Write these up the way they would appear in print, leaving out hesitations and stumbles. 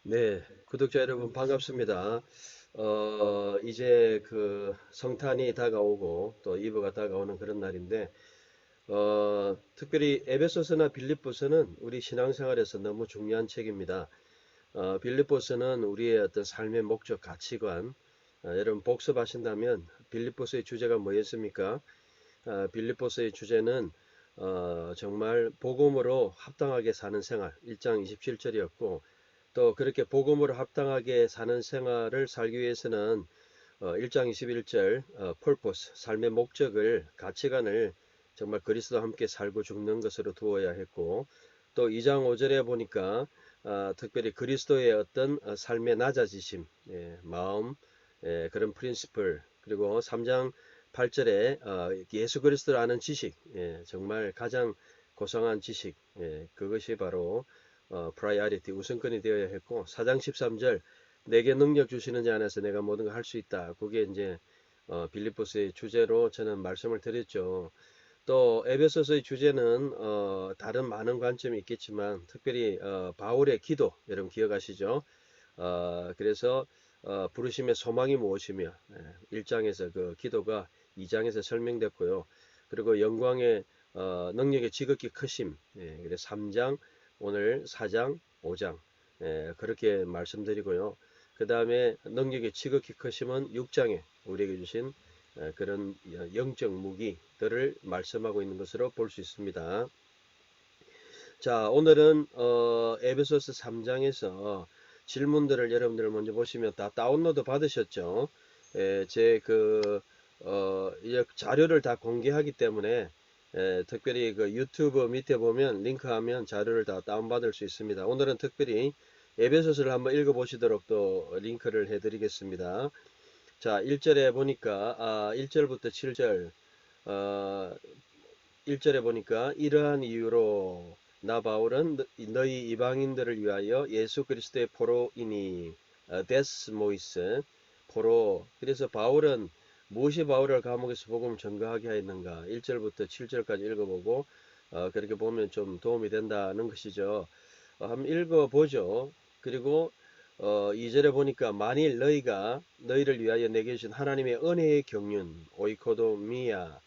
네, 구독자 여러분 반갑습니다. 이제 그 성탄이 다가오고 또 이브가 다가오는 그런 날인데, 특별히 에베소서나 빌립보서는 우리 신앙생활에서 너무 중요한 책입니다. 빌립보서는 우리의 어떤 삶의 목적, 가치관, 여러분 복습하신다면 빌립보서의 주제가 뭐였습니까? 빌립보서의 주제는 정말 복음으로 합당하게 사는 생활, 1장 27절이었고, 또 그렇게 복음으로 합당하게 사는 생활을 살기 위해서는 1장 21절 purpose, 삶의 목적을, 가치관을 정말 그리스도와 함께 살고 죽는 것으로 두어야 했고, 또 2장 5절에 보니까 특별히 그리스도의 어떤 삶의 낮아지심, 마음, 그런 프린시플, 그리고 3장 8절에 예수 그리스도를 아는 지식, 정말 가장 고상한 지식, 그것이 바로 priority, 우선권이 되어야 했고, 4장 13절 내게 능력 주시는 자 안에서 내가 모든 걸 할 수 있다. 그게 이제 빌립보스의 주제로 저는 말씀을 드렸죠. 또 에베소서의 주제는 다른 많은 관점이 있겠지만 특별히 바울의 기도 여러분 기억하시죠? 그래서 부르심의 소망이 무엇이며 1장에서 그 기도가 2장에서 설명됐고요. 그리고 영광의 능력의 지극히 크심, 그래서 3장 오늘 4장 5장 그렇게 말씀드리고요. 그 다음에 능력의 지극히 크심은 6장에 우리에게 주신 그런 영적 무기들을 말씀하고 있는 것으로 볼 수 있습니다. 자, 오늘은 에베소서 3장에서 질문들을 여러분들 먼저 보시면 다 다운로드 받으셨죠? 제 자료를 다 공개하기 때문에 특별히 그 유튜브 밑에 보면 링크하면 자료를 다 다운받을 수 있습니다. 오늘은 특별히 에베소서를 한번 읽어보시도록 또 링크를 해드리겠습니다. 자, 1절에 보니까 1절부터 7절 1절에 보니까 이러한 이유로 나 바울은 너희 이방인들을 위하여 예수 그리스도의 포로이니 데스모이스 포로. 그래서 바울은 무엇이 바울을 감옥에서 복음을 전가하게 하였는가 1절부터 7절까지 읽어보고 그렇게 보면 좀 도움이 된다는 것이죠. 한번 읽어보죠. 그리고 2절에 보니까 만일 너희를 위하여 내게 주신 하나님의 은혜의 경륜 오이코도미아,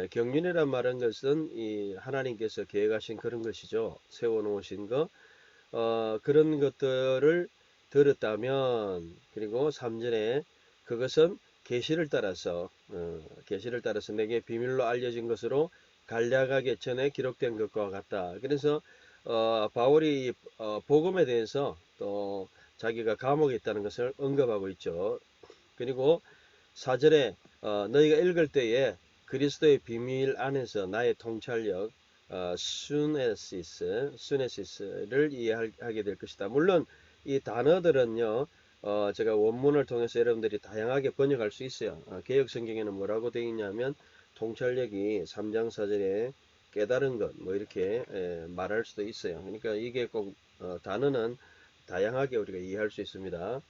경륜이란 말은 것은 이 하나님께서 계획하신 그런 것이죠. 세워놓으신 것, 그런 것들을 들었다면, 그리고 3절에 그것은 계시를 따라서 내게 비밀로 알려진 것으로 간략하게 전에 기록된 것과 같다. 그래서 바울이 복음에 대해서 또 자기가 감옥에 있다는 것을 언급하고 있죠. 그리고 4절에 너희가 읽을 때에 그리스도의 비밀 안에서 나의 통찰력, 수네시스를 이해하게 될 것이다. 물론 이 단어들은요, 제가 원문을 통해서 여러분들이 다양하게 번역할 수 있어요. 개역 성경에는 뭐라고 되어 있냐면 통찰력이 3장 4절에 깨달은 것, 뭐 이렇게 말할 수도 있어요. 그러니까 이게 꼭 단어는 다양하게 우리가 이해할 수 있습니다.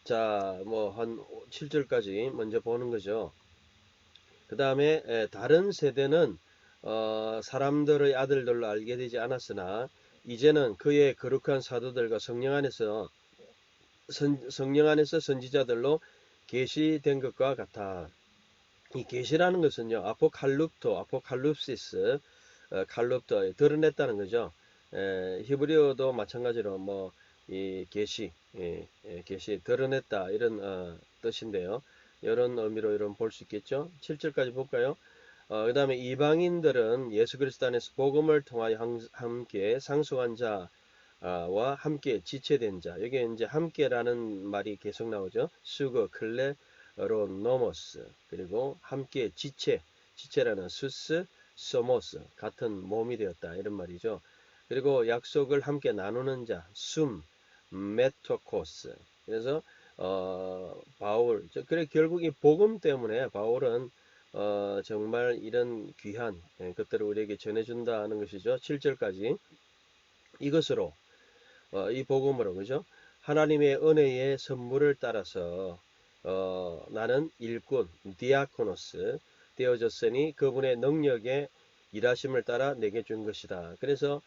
자, 뭐 한 7절까지 먼저 보는 거죠. 그 다음에 다른 세대는 사람들의 아들들로 알게 되지 않았으나 이제는 그의 거룩한 사도들과 성령 안에서 선지자들로 계시된 것과 같아. 이 계시라는 것은요, 아포칼립시스, 칼룹터, 드러냈다는 거죠. 히브리어도 마찬가지로 뭐 이 계시, 계시 드러냈다 이런 뜻인데요. 이런 의미로 이런 볼 수 있겠죠. 7절까지 볼까요? 그 다음에 이방인들은 예수 그리스도 안에서 복음을 통하여 함께 상속한 자와 함께 지체된 자. 여기 이제 함께라는 말이 계속 나오죠. 수거, 클레, 로노모스. 그리고 함께 지체라는 수스, 소모스. 같은 몸이 되었다. 이런 말이죠. 그리고 약속을 함께 나누는 자, 메토코스. 그래서 바울, 그래 결국 이 복음 때문에 바울은 정말 이런 귀한 것들을 우리에게 전해준다는 것이죠. 7절까지 이것으로 이 복음으로 그죠? 하나님의 은혜의 선물을 따라서 나는 일꾼 디아코노스 되어졌으니 그분의 능력의 일하심을 따라 내게 준 것이다. 그래서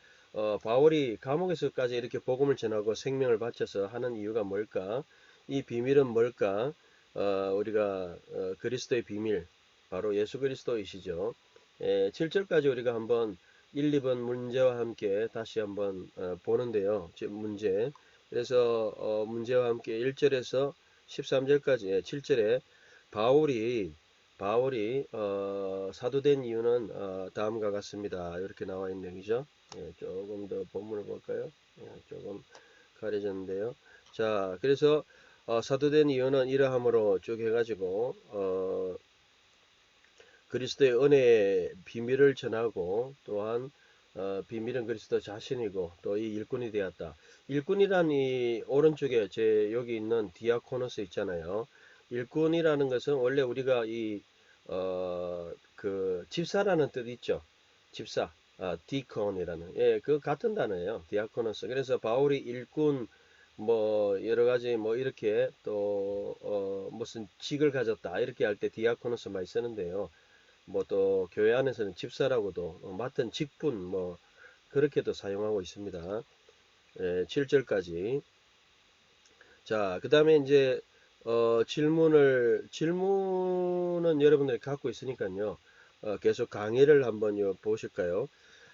바울이 감옥에서까지 이렇게 복음을 전하고 생명을 바쳐서 하는 이유가 뭘까? 이 비밀은 뭘까? 우리가 그리스도의 비밀, 바로 예수 그리스도이시죠. 7절까지 우리가 한번 1, 2번 문제와 함께 다시 한번 보는데요. 문제. 그래서 문제와 함께 1절에서 13절까지 7절에 바울이 사도된 이유는 다음과 같습니다. 이렇게 나와 있는 얘기죠. 조금 더 본문을 볼까요? 조금 가려졌는데요. 자, 그래서 사도된 이유는 이러함으로 쭉 해가지고 그리스도의 은혜의 비밀을 전하고 또한 비밀은 그리스도 자신이고 또 이 일꾼이 되었다. 일꾼이란 이 오른쪽에 제 여기 있는 디아코노스 있잖아요. 일꾼이라는 것은 원래 우리가 그 집사라는 뜻 있죠. 집사, 디콘이라는, 그 같은 단어예요. 디아코노스. 그래서 바울이 일꾼, 뭐 여러 가지 뭐 이렇게 또 무슨 직을 가졌다 이렇게 할 때 디아코노스 많이 쓰는데요. 뭐 또 교회 안에서는 집사라고도 맡은 직분 뭐 그렇게도 사용하고 있습니다. 7절까지. 자, 그 다음에 이제 질문은 여러분들이 갖고 있으니까요. 계속 강의를 한번 보실까요?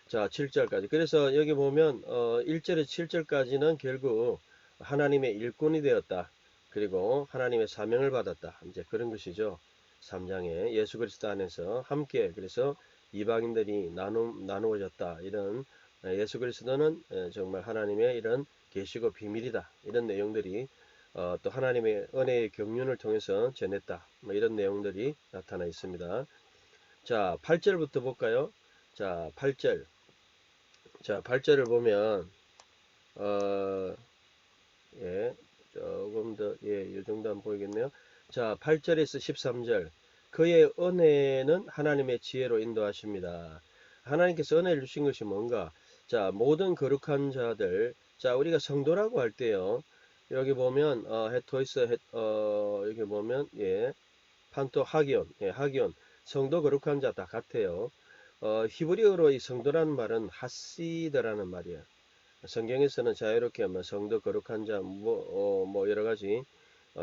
자, 7절까지. 그래서 여기 보면 1절에서 7절까지는 결국 하나님의 일꾼이 되었다. 그리고 하나님의 사명을 받았다. 이제 그런 것이죠. 3장에 예수 그리스도 안에서 함께 그래서 이방인들이 나누어졌다. 이런 예수 그리스도는 정말 하나님의 이런 계시고 비밀이다. 이런 내용들이 또 하나님의 은혜의 경륜을 통해서 전했다. 뭐 이런 내용들이 나타나 있습니다. 자, 8절부터 볼까요? 자, 8절. 자, 8절을 보면 조금 더 이 정도 한번 보이겠네요. 자, 8절에서 13절. 그의 은혜는 하나님의 지혜로 인도하십니다. 하나님께서 은혜를 주신 것이 뭔가? 자, 모든 거룩한 자들. 자, 우리가 성도라고 할 때요. 여기 보면 헤토이스 여기 보면 판토 하기온, 하기온. 성도 거룩한 자 다 같아요. 히브리어로 이 성도라는 말은 하시드라는 말이에요. 성경에서는 자유롭게 뭐 성도 거룩한 자, 뭐 여러 가지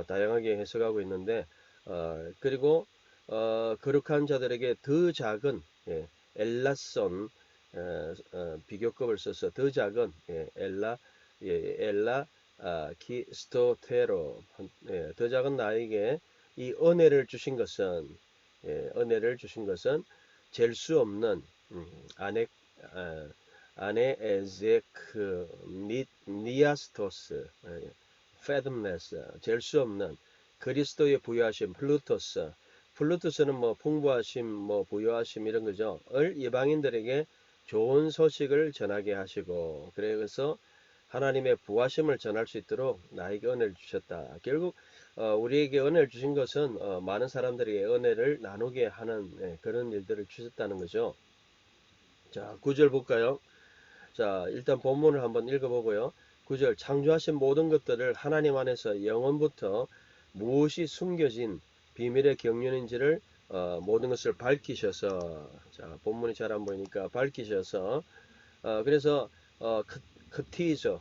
다양하게 해석하고 있는데, 그리고 거룩한 자들에게 더 작은 엘라손 비교급을 써서 더 작은 엘라 키스토테로 더 작은 나에게 이 은혜를 주신 것은 잴 수 없는 아내 에제크 니아스토스 fathomless 잴 수 없는 그리스도의 부여하심 플루토스는 뭐 풍부하심 뭐 부여하심 이런 거죠. 을 이방인들에게 좋은 소식을 전하게 하시고 그래서 하나님의 부하심을 전할 수 있도록 나에게 은혜를 주셨다. 결국 우리에게 은혜를 주신 것은 많은 사람들에게 은혜를 나누게 하는 그런 일들을 주셨다는 거죠. 자, 9절 볼까요? 자, 일단 본문을 한번 읽어보고요. 9절 창조하신 모든 것들을 하나님 안에서 영원부터 무엇이 숨겨진 비밀의 경륜인지를 모든 것을 밝히셔서 자, 본문이 잘 안 보이니까 밝히셔서 그래서 크티죠.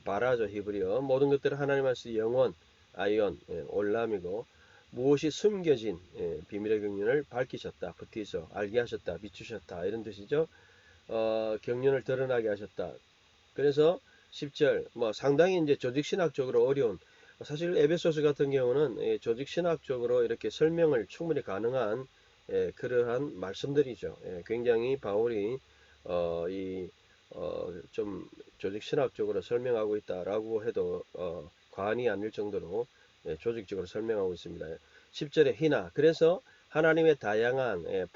바라죠. 히브리어. 모든 것들을 하나님 안에서 영원 아이온 올람이고 무엇이 숨겨진 비밀의 경륜을 밝히셨다. 크티죠. 알게 하셨다. 비추셨다. 이런 뜻이죠. 경륜을 드러나게 하셨다. 그래서 10절 뭐 상당히 이제 조직신학적으로 어려운 사실 에베소서 같은 경우는 조직신학적으로 이렇게 설명을 충분히 가능한 그러한 말씀들이죠. 굉장히 바울이 좀 조직신학적으로 설명하고 있다라고 해도 과언이 아닐 정도로 조직적으로 설명하고 있습니다. 10절에 희나 그래서 하나님의 다양한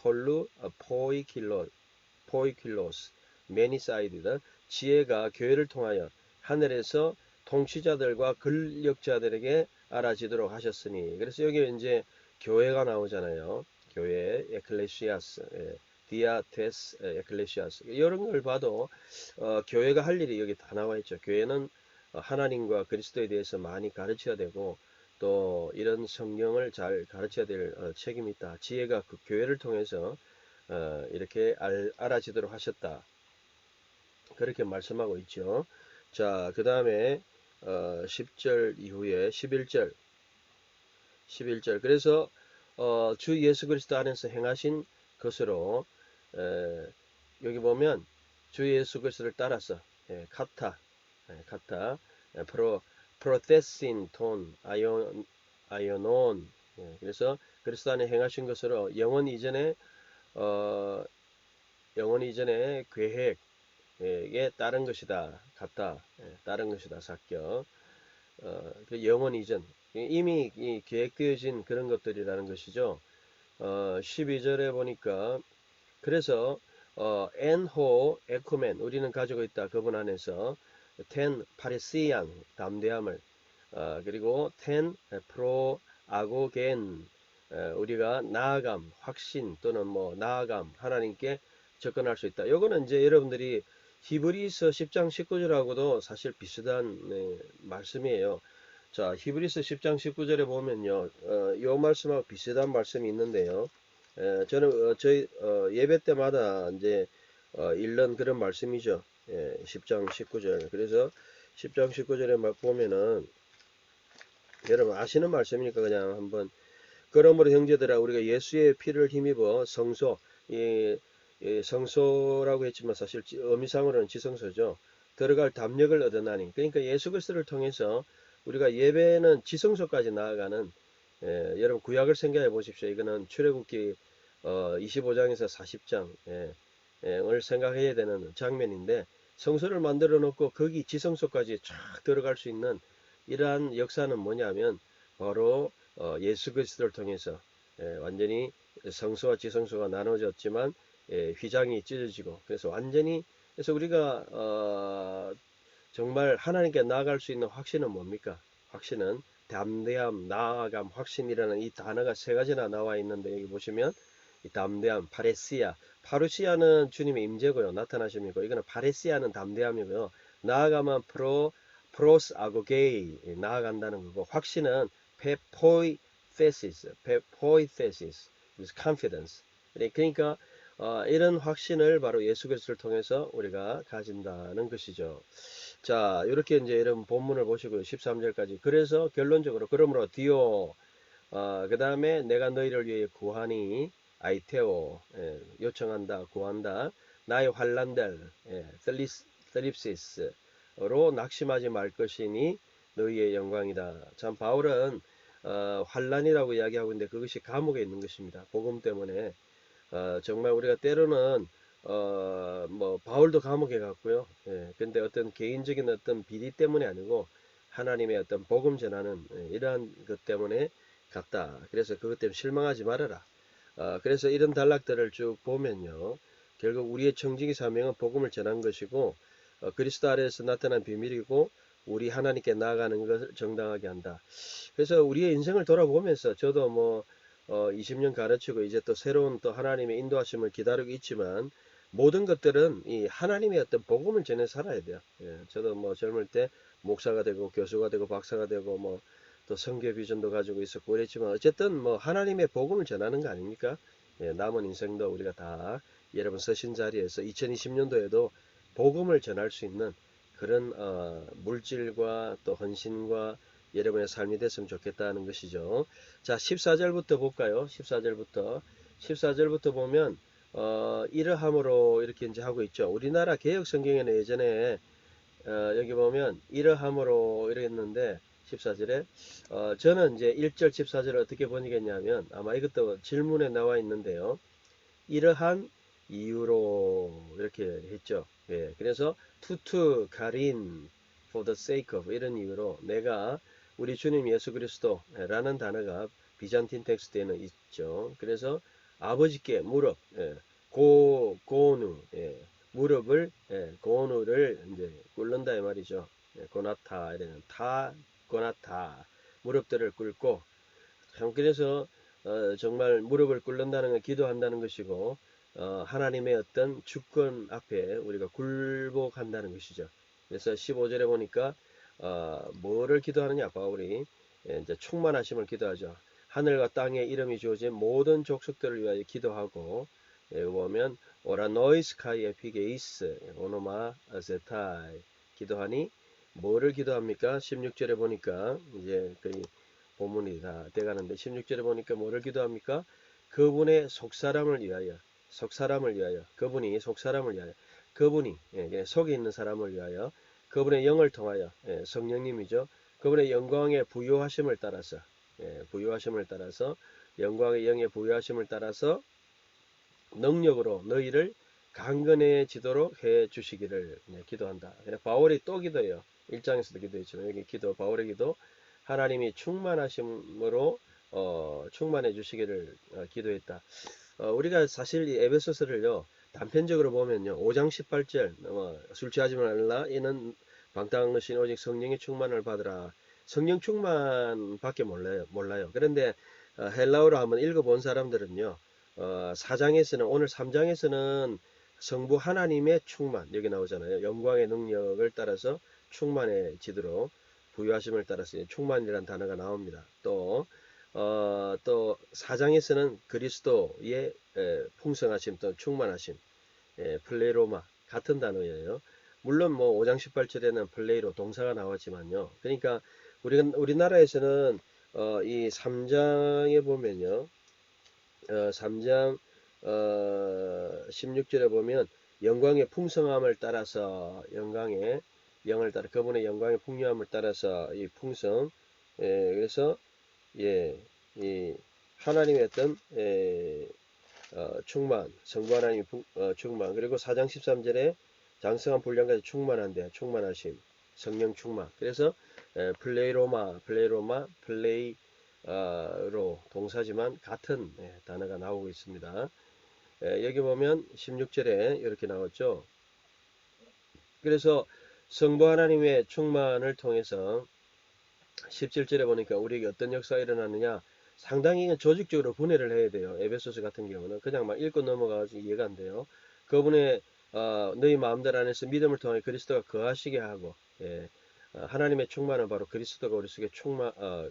포이킬로스 매니사이드다 지혜가 교회를 통하여 하늘에서 통치자들과 권력자들에게 알아지도록 하셨으니 그래서 여기 이제 교회가 나오잖아요. 교회 에클레시아스 디아테스 에클레시아스 이런 걸 봐도 교회가 할 일이 여기 다 나와 있죠. 교회는 하나님과 그리스도에 대해서 많이 가르쳐야 되고 또 이런 성경을 잘 가르쳐야 될 책임이 있다. 지혜가 그 교회를 통해서 이렇게 알아지도록 하셨다. 그렇게 말씀하고 있죠. 자, 그 다음에 10절 이후에 11절 그래서 주 예수 그리스도 안에서 행하신 것으로 에, 여기 보면 주 예수 그리스도를 따라서 카타 프로테신 톤 아이오논 그래서 그리스도 안에 행하신 것으로 어, 영원 이전의 계획에 따른 것이다 같다 따른 것이다 삭격 그 영원 이전 이미 계획되어진 그런 것들이라는 것이죠. 12절에 보니까 그래서 엔호 에쿠멘 우리는 가지고 있다 그분 안에서 텐 파리시안 담대함을 그리고 텐 프로 아고겐 우리가 나아감 확신 또는 뭐 나아감 하나님께 접근할 수 있다. 요거는 이제 여러분들이 히브리서 10장 19절하고도 사실 비슷한 말씀이에요. 자, 히브리서 10장 19절에 보면요, 요 말씀하고 비슷한 말씀이 있는데요. 저는 저희 예배 때마다 이제 읽는 그런 말씀이죠. 10장 19절. 그래서 10장 19절에 보면은 여러분 아시는 말씀이니까 그냥 한번 그러므로 형제들아 우리가 예수의 피를 힘입어 성소 성소라고 했지만 사실 의미상으로는 지성소죠. 들어갈 담력을 얻어나니 그러니까 예수 그리스도를 통해서 우리가 예배는 지성소까지 나아가는 여러분 구약을 생각해 보십시오. 이거는 출애굽기 25장에서 40장을 생각해야 되는 장면인데 성소를 만들어 놓고 거기 지성소까지 쫙 들어갈 수 있는 이러한 역사는 뭐냐면 바로 예수 그리스도를 통해서 완전히 성소와 지성소가 나눠졌지만 휘장이 찢어지고 그래서 완전히 그래서 우리가 정말 하나님께 나아갈 수 있는 확신은 뭡니까? 확신은 담대함, 나아감, 확신이라는 이 단어가 세 가지나 나와 있는데 여기 보시면 이 담대함, 파루시아는 주님의 임재고요. 나타나심이고 이거는 파레시아는 담대함이고요. 나아감은 프로스 아고게이 나아간다는 거고 확신은 페포이테시스 confidence 그러니까 이런 확신을 바로 예수 그리스도를 통해서 우리가 가진다는 것이죠. 자, 이렇게 이제 이런 본문을 보시고요. 13절까지. 그래서 결론적으로 그러므로 그 다음에 내가 너희를 위해 구하니 아이테오 요청한다 구한다 나의 환난들 셀립시스로 낙심하지 말 것이니 너희의 영광이다. 참 바울은 환난이라고 이야기하고 있는데 그것이 감옥에 있는 것입니다. 복음 때문에 정말 우리가 때로는 뭐 바울도 감옥에 갔고요. 근데 어떤 개인적인 어떤 비리 때문에 아니고 하나님의 어떤 복음 전하는 이러한 것 때문에 갔다. 그래서 그것 때문에 실망하지 말아라. 그래서 이런 단락들을 쭉 보면요. 결국 우리의 청지기 사명은 복음을 전한 것이고 그리스도 아래에서 나타난 비밀이고 우리 하나님께 나아가는 것을 정당하게 한다. 그래서 우리의 인생을 돌아보면서 저도 뭐 20년 가르치고 이제 또 새로운 또 하나님의 인도하심을 기다리고 있지만 모든 것들은 이 하나님의 어떤 복음을 전해 살아야 돼요. 저도 뭐 젊을 때 목사가 되고 교수가 되고 박사가 되고 뭐 또 선교 비전도 가지고 있었고 그랬지만 어쨌든 뭐 하나님의 복음을 전하는 거 아닙니까? 남은 인생도 우리가 다 여러분 서신 자리에서 2020년도에도 복음을 전할 수 있는 그런 물질과 또 헌신과 여러분의 삶이 됐으면 좋겠다는 것이죠. 자, 14절부터 볼까요? 14절부터 보면 이러함으로 이렇게 이제 하고 있죠. 우리나라 개혁 성경에는 예전에 여기 보면 이러함으로 이랬는데 14절에 저는 이제 1절 14절을 어떻게 번역했냐면 아마 이것도 질문에 나와 있는데요. 이러한 이유로 이렇게 했죠. 그래서 투투 가린 for the sake of 이런 이유로 내가 우리 주님 예수 그리스도라는 단어가 비잔틴 텍스트에는 있죠. 그래서 아버지께 무릎 고누 무릎을 고누를 이제 꿇는다 이 말이죠. 고나타 이래는 타 고나타 무릎들을 꿇고 참 그래서 정말 무릎을 꿇는다는 건 기도한다는 것이고 하나님의 어떤 주권 앞에 우리가 굴복한다는 것이죠. 그래서 15절에 보니까 뭐를 기도하느냐 바울이 이제 충만하심을 기도하죠. 하늘과 땅에 이름이 주어진 모든 족속들을 위하여 기도하고 여기 보면 오라노이스 카이 에피게이스 오노마 제타이 기도하니 뭐를 기도합니까? 16절에 보니까 이제 거의 본문이 다 돼가는데 16절에 보니까 뭐를 기도합니까? 그분의 속사람을 위하여 속사람을 위하여 그분이 속사람을 위하여 그분이 속에 있는 사람을 위하여 그분의 영을 통하여 성령님이죠. 그분의 영광의 부요하심을 따라서 부요하심을 따라서 영광의 영의 부요하심을 따라서 능력으로 너희를 강건해지도록 해 주시기를 기도한다. 바울이 또 기도해요. 1장에서도 기도했지만 여기 기도 바울의 기도 하나님이 충만하심으로 충만해 주시기를 기도했다. 우리가 사실 이 에베소서를요 단편적으로 보면요 5장 18절 술 취하지 말라 이는 방탕한 것이 오직 성령의 충만을 받으라. 성령 충만밖에 몰라요. 그런데 헬라어로 한번 읽어본 사람들은요 4장에서는 오늘 3장에서는 성부 하나님의 충만 여기 나오잖아요. 영광의 능력을 따라서 충만해지도록 부유하심을 따라서 충만이라는 단어가 나옵니다. 또 4장에서는 그리스도의 풍성하심 또 충만하심 플레로마 같은 단어예요. 물론 뭐 5장 18절에는 플레이로 동사가 나왔지만요. 그러니까 우리나라에서는 이 3장에 보면요. 3장 16절에 보면 영광의 풍성함을 따라서 영광의 영을 따라 그분의 영광의 풍요함을 따라서 이 풍성 그래서 이 하나님의 어떤 충만 성부 하나님의 충만 그리고 4장 13절에 장성한 분량까지 충만한데 충만하심 성령 충만 그래서 플레이로마 플레이로 동사지만 같은 단어가 나오고 있습니다. 여기 보면 16절에 이렇게 나왔죠. 그래서 성부 하나님의 충만을 통해서 17절에 보니까 우리에게 어떤 역사가 일어나느냐 상당히 조직적으로 분해를 해야 돼요. 에베소서 같은 경우는 그냥 막 읽고 넘어가서 이해가 안 돼요. 그분의 너희 마음들 안에서 믿음을 통해 그리스도가 거하시게 하고 하나님의 충만은 바로 그리스도가 우리 속에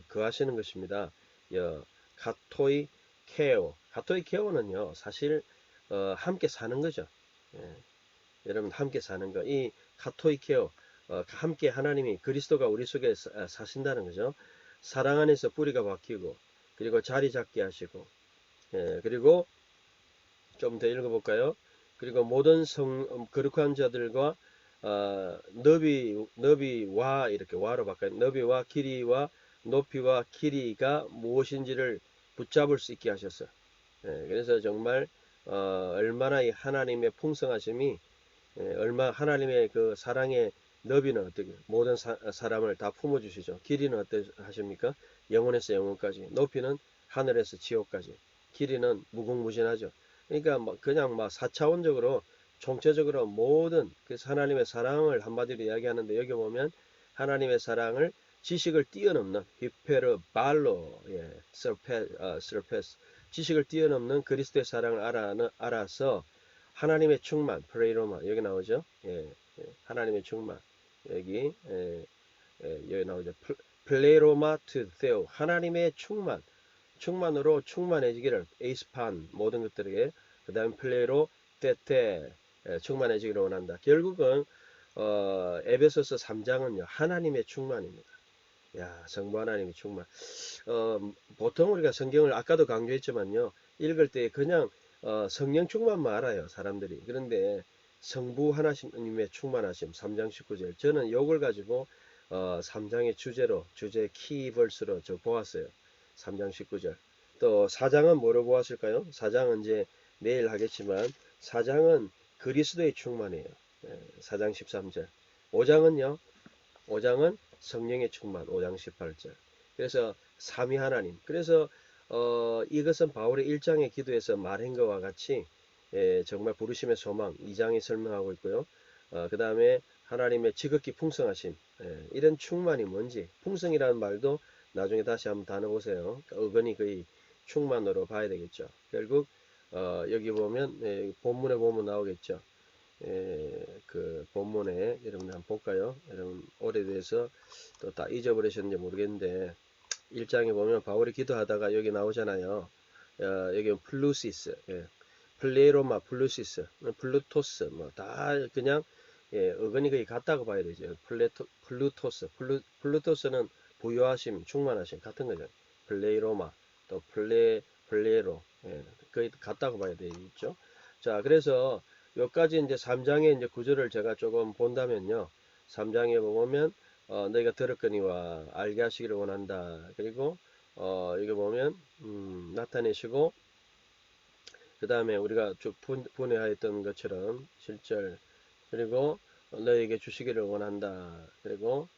거하시는 것입니다. 가토이 케오는요 사실 함께 사는 거죠. 여러분 함께 사는 거. 이 가토이 케오 함께 하나님이 그리스도가 우리 속에 사신다는 거죠. 사랑 안에서 뿌리가 박히고 그리고 자리 잡게 하시고 그리고 좀 더 읽어볼까요? 그리고 모든 거룩한 자들과 너비와 이렇게 와로 바꿔요. 너비와 길이와 높이와 길이가 무엇인지를 붙잡을 수 있게 하셨어요. 그래서 정말 얼마나 이 하나님의 풍성하심이 얼마 하나님의 그 사랑의 너비는 어떻게 모든 사람을 다 품어주시죠. 길이는 어때 하십니까? 영원에서 영원까지. 높이는 하늘에서 지옥까지. 길이는 무궁무진하죠. 그러니까 그냥 4차원적으로 총체적으로 모든 그 하나님의 사랑을 한마디로 이야기하는데 여기 보면 하나님의 사랑을 지식을 뛰어넘는 히페르발로 서페스 지식을 뛰어넘는 그리스도의 사랑을 알아서 하나님의 충만 프레이로마 여기 나오죠. 하나님의 충만 여기 나오죠. 플레이로마 투 테오 하나님의 충만으로 충만해지기를 에이스판 모든 것들에게 그 다음 플레이로 때때 충만해지기를 원한다. 결국은 에베소서 3장은요 하나님의 충만입니다. 성부 하나님의 충만. 보통 우리가 성경을 아까도 강조했지만요 읽을 때 그냥 성령 충만만 알아요 사람들이. 그런데 성부 하나님의 충만하심 3장 19절 저는 이걸 가지고 3장의 주제 키버스로 저 보았어요. 3장 19절 또 4장은 뭐로 보았을까요? 4장은 이제 내일 하겠지만 4장은 그리스도의 충만이에요. 4장 13절 5장은 성령의 충만 5장 18절 그래서 삼위 하나님 그래서 이것은 바울의 1장의 기도에서 말한 것과 같이 정말 부르심의 소망 2장에 설명하고 있고요. 그 다음에 하나님의 지극히 풍성하심 이런 충만이 뭔지 풍성이라는 말도 나중에 다시 한번 단어 보세요. 어근이 거의 충만으로 봐야 되겠죠. 결국 여기 보면 본문에 보면 나오겠죠. 그 본문에 여러분 한번 볼까요? 여러분 오래돼서 또 다 잊어버리셨는지 모르겠는데 1장에 보면 바울이 기도하다가 여기 나오잖아요. 여기 플루시스 플레로마, 플루시스, 플루토스, 뭐 다 그냥 예, 어근이 거의 같다고 봐야 되죠. 플루토스, 플루토스는 부유하심, 충만하심 같은 거죠. 플레이로마, 또 플레로, 예, 거의 같다고 봐야 되겠죠. 자, 그래서 여기까지 이제 3장의 이제 구조를 제가 조금 본다면요. 3장에 보면 너희가 들었거니와 알게 하시기를 원한다. 그리고 여기 보면 나타내시고 그 다음에 우리가 쭉 분해하였던 것처럼 실절 그리고 너에게 주시기를 원한다. 그리고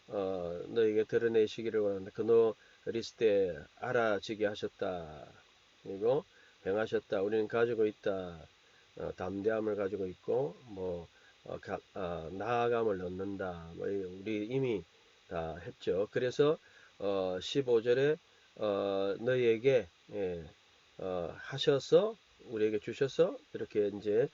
너에게 드러내시기를 원한다. 그노 리스트에 알아지게 하셨다. 그리고 행하셨다. 우리는 가지고 있다. 담대함을 가지고 있고 뭐 나아감을 얻는다. 뭐 우리 이미 다 했죠. 그래서 15절에 너희에게 예, 하셔서 우리에게 주셔서 이렇게 이제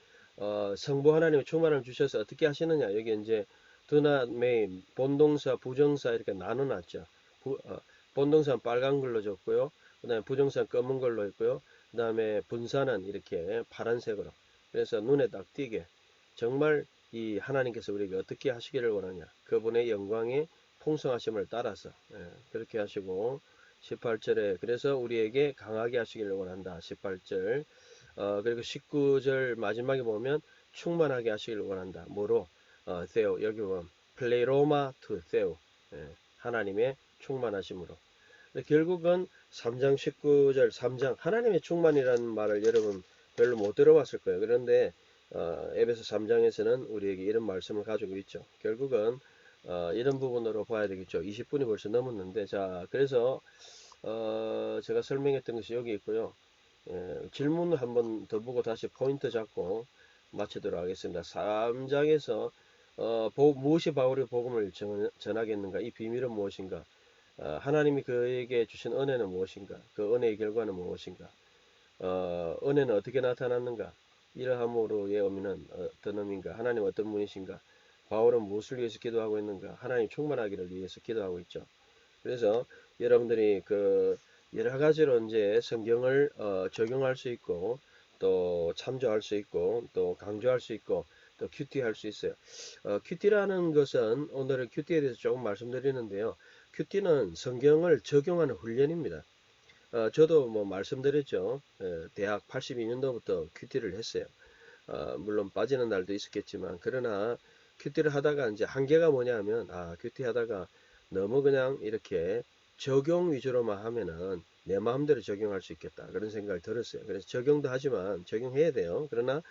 성부 하나님의 충만함을 주셔서 어떻게 하시느냐 여기 이제 드나메인 본동사 부정사 이렇게 나눠놨죠. 본동사는 빨간 걸로 줬고요. 그 다음에 부정사는 검은 걸로 했고요. 그 다음에 분사는 이렇게 파란색으로 그래서 눈에 딱 띄게 정말 이 하나님께서 우리에게 어떻게 하시기를 원하냐 그분의 영광의 풍성하심을 따라서 그렇게 하시고 18절에 그래서 우리에게 강하게 하시기를 원한다. 18절 그리고 19절 마지막에 보면 충만하게 하시기를 원한다. 뭐로? 세오 여기 보면 플레로마 투 세오 하나님의 충만하심으로 결국은 3장 19절 3장 하나님의 충만이라는 말을 여러분 별로 못 들어봤을 거예요. 그런데 에베소 3장에서는 우리에게 이런 말씀을 가지고 있죠. 결국은 이런 부분으로 봐야 되겠죠. 20분이 벌써 넘었는데 자 그래서 제가 설명했던 것이 여기 있고요. 질문을 한번 더 보고 다시 포인트 잡고 마치도록 하겠습니다. 3장에서 무엇이 바울의 복음을 전하겠는가? 이 비밀은 무엇인가? 하나님이 그에게 주신 은혜는 무엇인가? 그 은혜의 결과는 무엇인가? 은혜는 어떻게 나타났는가? 이러함으로의 의미는 어떤 의미인가? 하나님 어떤 분이신가? 바울은 무엇을 위해서 기도하고 있는가? 하나님 충만하기를 위해서 기도하고 있죠. 그래서 여러분들이 그 여러 가지로 이제 성경을 적용할 수 있고 또 참조할 수 있고 또 강조할 수 있고 또 큐티 할 수 있어요. 큐티라는 것은 오늘은 큐티에 대해서 조금 말씀드리는데요. 큐티는 성경을 적용하는 훈련입니다. 저도 뭐 말씀드렸죠. 대학 82년도부터 큐티를 했어요. 물론 빠지는 날도 있었겠지만 그러나 큐티를 하다가 이제 한계가 뭐냐면 큐티 하다가 너무 그냥 이렇게 적용 위주로만 하면은 내 마음대로 적용할 수 있겠다 그런 생각을 들었어요. 그래서 적용도 하지만 적용해야 돼요. 그러나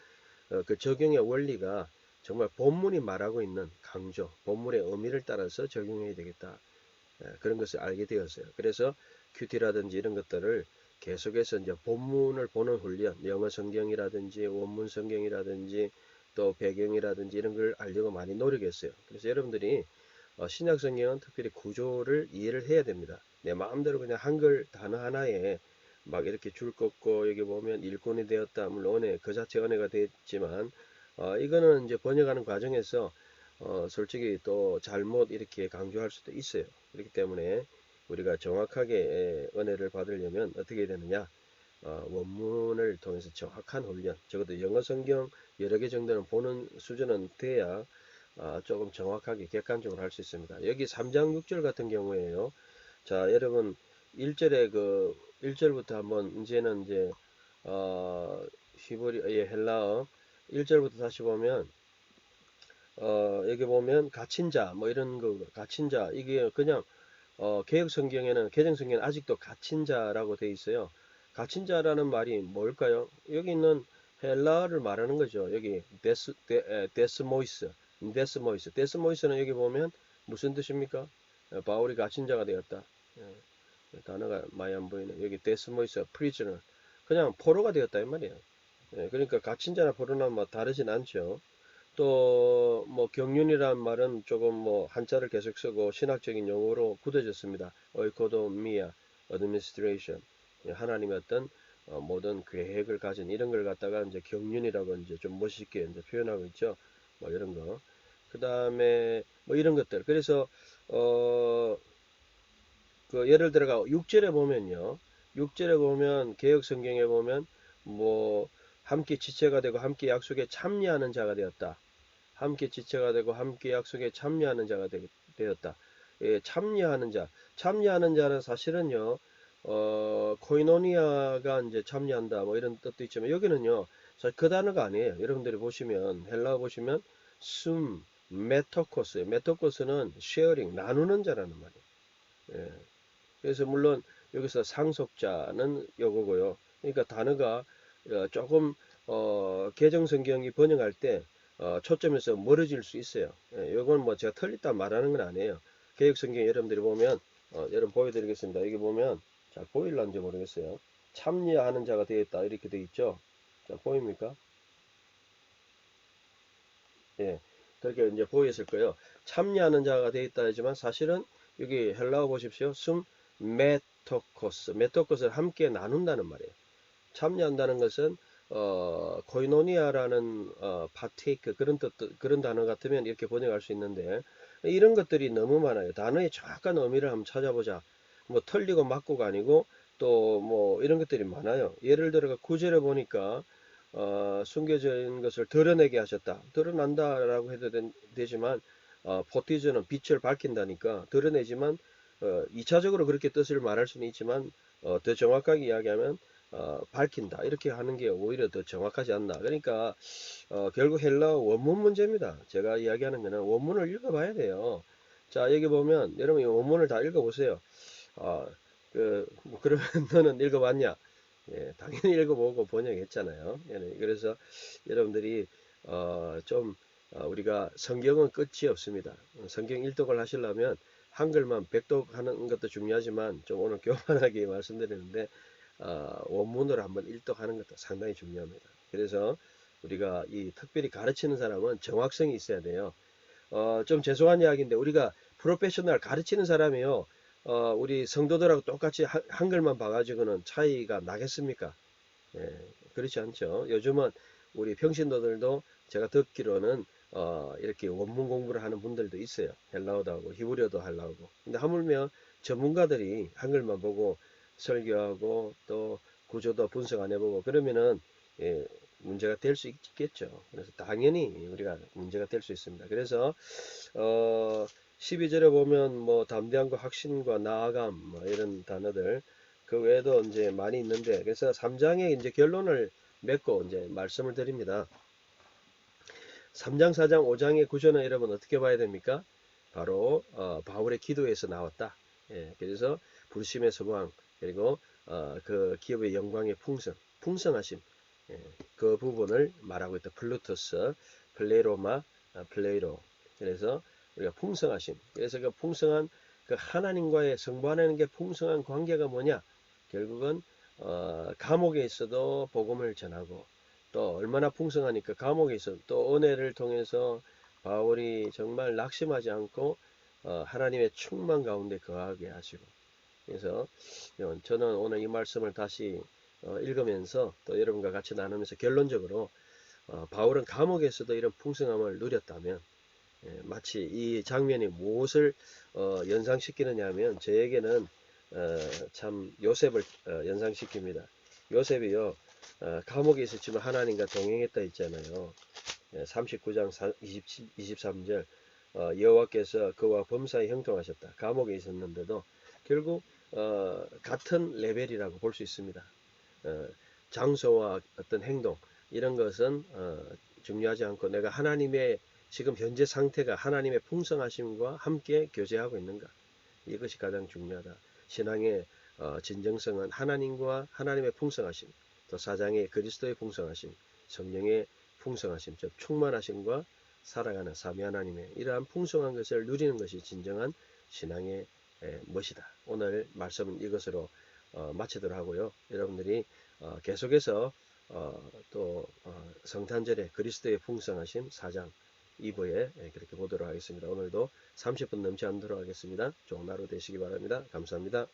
그 적용의 원리가 정말 본문이 말하고 있는 강조, 본문의 의미를 따라서 적용해야 되겠다. 그런 것을 알게 되었어요. 그래서 큐티라든지 이런 것들을 계속해서 이제 본문을 보는 훈련, 영어 성경이라든지 원문 성경이라든지 또 배경이라든지 이런 걸 알려고 많이 노력했어요. 그래서 여러분들이 신약 성경은 특별히 구조를 이해를 해야 됩니다. 내 마음대로 그냥 한글 단어 하나에 막 이렇게 줄 긋고 여기 보면 일꾼이 되었다. 물론 은혜 그 자체 은혜가 됐지만 이거는 이제 번역하는 과정에서 솔직히 또 잘못 이렇게 강조할 수도 있어요. 그렇기 때문에 우리가 정확하게 은혜를 받으려면 어떻게 되느냐? 원문을 통해서 정확한 훈련, 적어도 영어 성경 여러 개 정도는 보는 수준은 돼야 조금 정확하게 객관적으로 할 수 있습니다. 여기 3장 6절 같은 경우에요. 자, 여러분 1절에 그 1절부터 한번 이제는 이제 히브리 헬라어 1절부터 다시 보면 여기 보면 갇힌 자, 뭐 이런 거, 갇힌 자, 이게 그냥, 개혁 성경에는, 개정 성경에는 아직도 갇힌 자라고 되어 있어요. 갇힌 자라는 말이 뭘까요? 여기 있는 헬라어를 말하는 거죠. 여기, 데스모이스, 데스모이스는 여기 보면 무슨 뜻입니까? 바울이 갇힌 자가 되었다. 단어가 많이 안 보이네. 여기 데스모이스, 프리즈너. 그냥 포로가 되었다, 이 말이에요. 그러니까 갇힌 자나 포로나 뭐 다르진 않죠. 또 뭐 경륜이라는 말은 조금 뭐 한자를 계속 쓰고 신학적인 용어로 굳어졌습니다. 오이코도미아, 어드미니스트레이션, 하나님의 어떤 모든 계획을 가진 이런 걸 갖다가 이제 경륜이라고 이제 좀 멋있게 이제 표현하고 있죠. 뭐 이런 거. 그 다음에 뭐 이런 것들. 그래서 그 예를 들어가 6절에 보면요. 6절에 보면 개혁 성경에 보면 뭐 함께 지체가 되고 함께 약속에 참여하는 자가 되었다. 함께 지체가 되고 함께 약속에 참여하는 자가 되었다. 예, 참여하는 자. 참여하는 자는 사실은요, 코이노니아가 이제 참여한다, 뭐 이런 뜻도 있지만, 여기는요, 사실 그 단어가 아니에요. 여러분들이 보시면, 헬라어 보시면, 메토코스예요. 메토코스는 쉐어링, 나누는 자라는 말이에요. 예. 그래서 물론 여기서 상속자는 요거고요. 그러니까 단어가 조금 개정 성경이 번역할 때 초점에서 멀어질 수 있어요. 예, 요건 뭐 제가 틀렸다 말하는 건 아니에요. 개혁 성경 여러분들이 보면 여러분 보여드리겠습니다. 여기 보면 잘 보일란지 모르겠어요. 참여하는 자가 되었다 이렇게 되어 있죠. 자, 보입니까? 예, 그렇게 이제 보였을 거예요. 참여하는 자가 되었다 하지만 사실은 여기 헬라어 보십시오. 메토코스를 함께 나눈다는 말이에요. 참여한다는 것은 코이노니아라는 파테이크 그런 단어 같으면 이렇게 번역할 수 있는데 이런 것들이 너무 많아요. 단어의 정확한 의미를 한번 찾아보자. 뭐 틀리고 맞고가 아니고 또 뭐 이런 것들이 많아요. 예를 들어 구절에 보니까 숨겨져 있는 것을 드러내게 하셨다. 드러난다라고 해도 되지만 포티즈는 빛을 밝힌다니까 드러내지만 2차적으로 그렇게 뜻을 말할 수는 있지만 더 정확하게 이야기하면 밝힌다 이렇게 하는 게 오히려 더 정확하지 않나. 그러니까 결국 헬라어 원문 문제입니다. 제가 이야기하는 거는 원문을 읽어봐야 돼요. 자, 여기 보면 여러분 이 원문을 다 읽어보세요. 아, 뭐 그러면 너는 읽어봤냐? 예, 당연히 읽어보고 번역했잖아요. 예, 그래서 여러분들이 좀 우리가 성경은 끝이 없습니다. 성경 일독을 하시려면 한글만 백독하는 것도 중요하지만 좀 오늘 교만하게 말씀드리는데 원문으로 한번 일독하는 것도 상당히 중요합니다. 그래서 우리가 이 특별히 가르치는 사람은 정확성이 있어야 돼요. 좀 죄송한 이야기인데 우리가 프로페셔널 가르치는 사람이요. 우리 성도들하고 똑같이 한글만 봐가지고는 차이가 나겠습니까? 예, 그렇지 않죠. 요즘은 우리 평신도들도 제가 듣기로는 이렇게 원문 공부를 하는 분들도 있어요. 헬라어도 하고 히브리어도 하려고. 근데 하물며 전문가들이 한글만 보고 설교하고 또 구조도 분석 안 해보고 그러면은 예, 문제가 될 수 있겠죠. 그래서 당연히 우리가 문제가 될 수 있습니다. 그래서 12절에 보면 뭐 담대함과 확신과 나아감 뭐 이런 단어들 그 외에도 이제 많이 있는데 그래서 3장의 이제 결론을 맺고 이제 말씀을 드립니다. 3장, 4장, 5장의 구조는 여러분 어떻게 봐야 됩니까? 바로 바울의 기도에서 나왔다. 예, 그래서 불심의 소망 그리고 그 기업의 영광의 풍성하심 예, 그 부분을 말하고 있다. 플루토스, 플레로마, 플레이로. 그래서 우리가 풍성하심. 그래서 그 풍성한 그 하나님과의 성부하는 게 풍성한 관계가 뭐냐? 결국은 감옥에 있어도 복음을 전하고 또 얼마나 풍성하니까 감옥에 있어 또 은혜를 통해서 바울이 정말 낙심하지 않고 하나님의 충만 가운데 거하게 하시고 그래서 저는 오늘 이 말씀을 다시 읽으면서 또 여러분과 같이 나누면서 결론적으로 바울은 감옥에서도 이런 풍성함을 누렸다면 예, 마치 이 장면이 무엇을 연상시키느냐 하면 저에게는 참 요셉을 연상시킵니다. 요셉이요 감옥에 있었지만 하나님과 동행했다 했잖아요. 39장 23절 여호와께서 그와 범사에 형통하셨다. 감옥에 있었는데도 결국 같은 레벨이라고 볼 수 있습니다. 장소와 어떤 행동 이런 것은 중요하지 않고 내가 하나님의 지금 현재 상태가 하나님의 풍성하심과 함께 교제하고 있는가 이것이 가장 중요하다. 신앙의 진정성은 하나님과 하나님의 풍성하심 또 사장의 그리스도의 풍성하심 성령의 풍성하심 즉 충만하심과 살아가는 삼위 하나님의 이러한 풍성한 것을 누리는 것이 진정한 신앙의 멋이다. 오늘 말씀은 이것으로 마치도록 하고요. 여러분들이 계속해서 또 성탄절에 그리스도의 풍성하심 4장 2부에 그렇게 보도록 하겠습니다. 오늘도 30분 넘지 않도록 하겠습니다. 좋은 하루 되시기 바랍니다. 감사합니다.